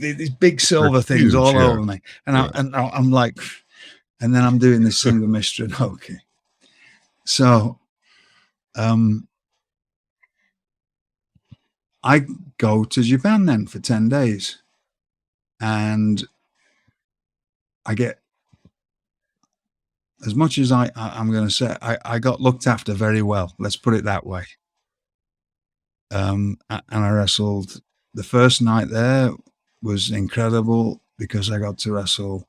these big silver things huge, all yeah. over me. And, I'm like, and then I'm doing this thing with Mr. Inoki. So I go to Japan then for 10 days. And I get, as much as I'm going to say, I got looked after very well. Let's put it that way. And I wrestled. The first night there was incredible because I got to wrestle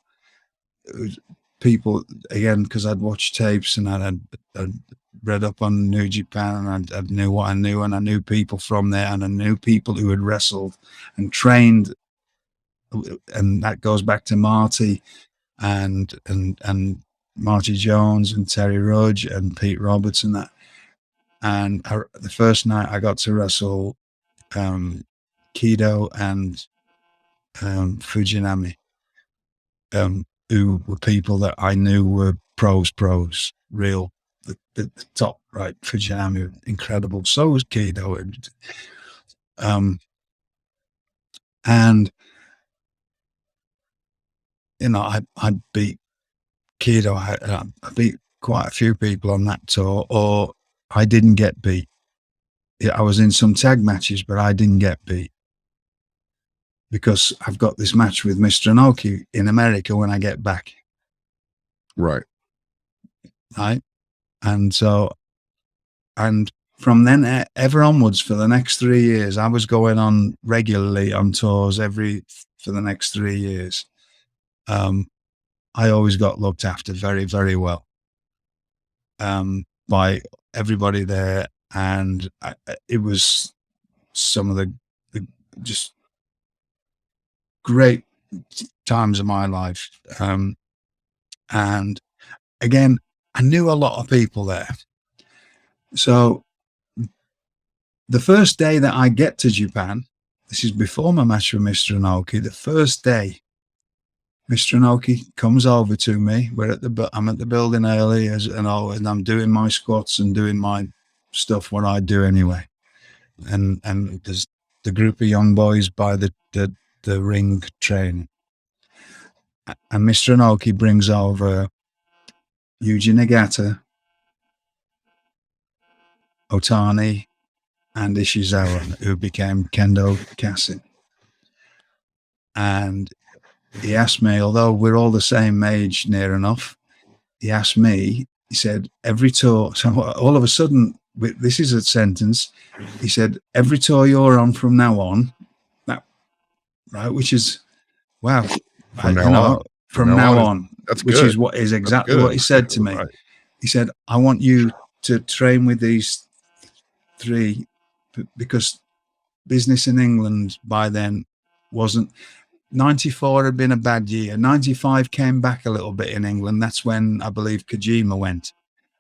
people again, because I'd watched tapes and I'd read up on New Japan, and I knew what I knew, and I knew people from there, and I knew people who had wrestled and trained, and that goes back to Marty and Marty Jones and Terry Rudge and Pete Roberts and that. And the first night I got to wrestle Kido and Fujinami, who were people that I knew were pros, real, the top, right? Fujinami, incredible. So was Kido. And you know, I beat Kido. I beat quite a few people on that tour, or I didn't get beat. I was in some tag matches, but I didn't get beat because I've got this match with Mr. Inoki in America when I get back. Right. Right. And so, and from then ever onwards for the next 3 years, I was going on regularly on tours for the next 3 years. I always got looked after very, very well by everybody there. And it was some of the just great times of my life. And again, I knew a lot of people there. So the first day that I get to Japan, this is before my match with Mr. Inoki, the first day, Mr. Inoki comes over to me. I'm at the building early, and I'm doing my squats and doing my stuff, what I do anyway. And there's the group of young boys by the ring training. And Mr. Inoki brings over Yuji Nagata, Otani, and Ishizawa, who became Kendo Kassin. And he asked me, although we're all the same age near enough, he asked me, he said, every tour, so all of a sudden, this is a sentence, he said, every tour you're on from now on, that, right, which is, wow, from now on, that's which good. is exactly what he said to me. Right. He said, I want you to train with these three, because business in England by then wasn't. 94 had been a bad year. 95 came back a little bit in England. That's when I believe Kojima went,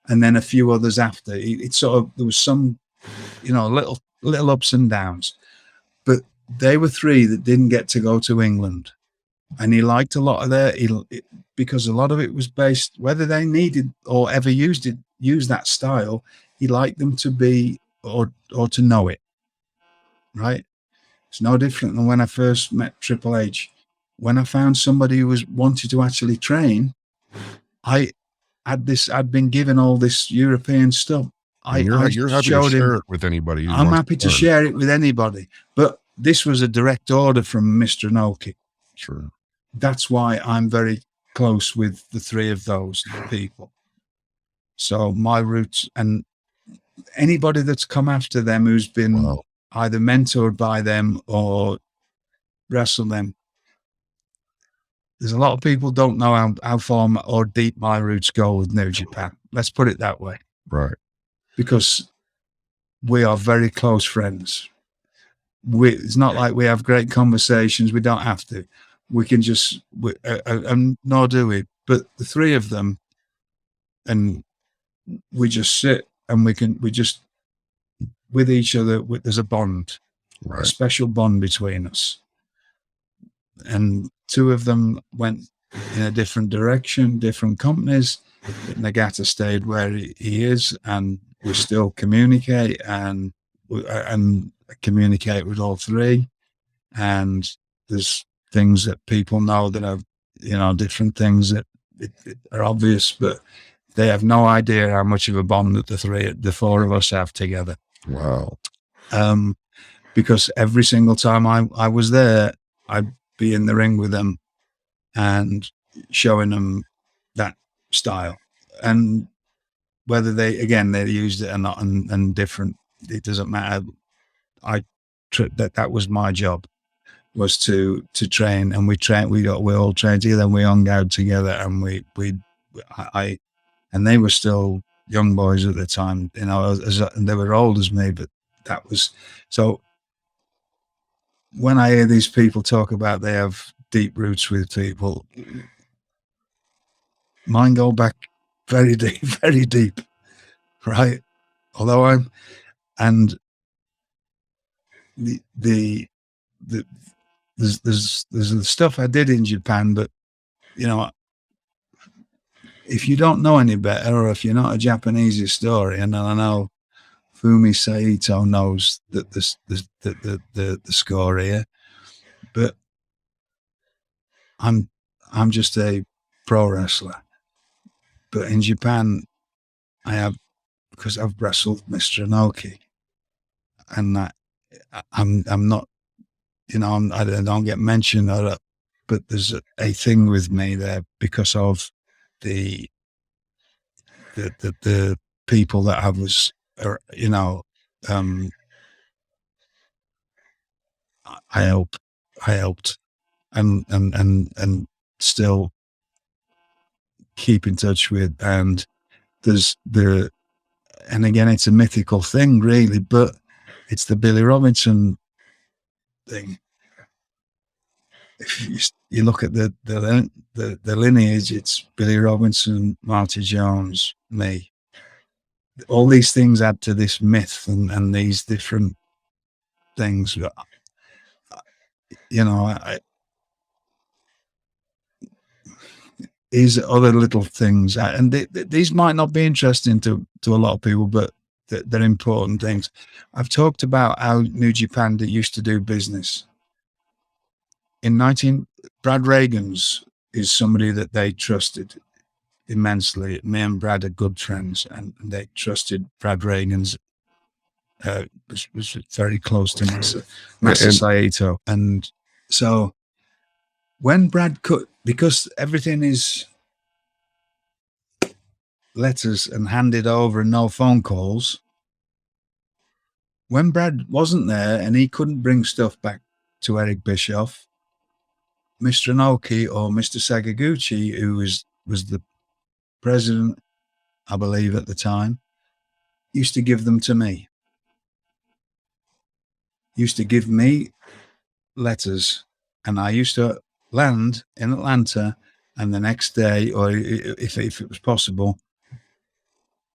and then a few others after. It sort of, there was some, you know, little ups and downs, but they were three that didn't get to go to England, and he liked a lot of because a lot of it was based, whether they needed or ever used that style. He liked them to be or to know it, right? It's no different than when I first met Triple H. When I found somebody who wanted to actually train, I'd been given all this European stuff. You're happy to share it with anybody. I'm happy to share it with anybody. But this was a direct order from Mr. Inoki. Sure. That's why I'm very close with the three of those people. So my roots, and anybody that's come after them who's been either mentored by them or wrestled them. There's a lot of people don't know how far or deep my roots go with New Japan. Let's put it that way. Right. Because we are very close friends. It's not like we have great conversations. We don't have to. We can just, and nor do we. But the three of them, and we just sit and we just, with each other, there's a bond, a special bond between us. And two of them went in a different direction, different companies. Nagata stayed where he is, and we still communicate and communicate with all three. And there's things that people know that are, different things that are obvious, but they have no idea how much of a bond that the four of us have together. Wow. Because every single time I was there, I'd be in the ring with them and showing them that style. And whether they used it or not, and different, it doesn't matter. That was my job, was to train, and we all trained together, and we hung out together, and and they were still young boys at the time, and they were old as me, but that was so. When I hear these people talk about they have deep roots with people, mine go back very deep, very deep, right? Although there's the stuff I did in Japan, but if you don't know any better, or if you're not a Japanese historian, and I know Fumi Saito knows that the score here, but I'm just a pro wrestler. But in Japan, because I've wrestled Mr. Inoki, and I'm not, I don't get mentioned, but there's a thing with me there because of the people that I was, I helped, and still keep in touch with. And and again, it's a mythical thing, really, but it's the Billy Robinson thing. If you look at the lineage, it's Billy Robinson, Marty Jones, me. All these things add to this myth, and these different things. These other little things, and these might not be interesting to a lot of people, but they're important things. I've talked about how New Japan used to do business. Brad Regan's is somebody that they trusted immensely. Me and Brad are good friends, and they trusted Brad Regan's. Was very close to Masa Saito, and so when Brad because everything is letters and handed over and no phone calls. When Brad wasn't there and he couldn't bring stuff back to Eric Bischoff, Mr. Inoki or Mr. Sakaguchi, who was the president, I believe at the time, used to give them to me. Used to give me letters, and I used to land in Atlanta, and the next day, or if it was possible,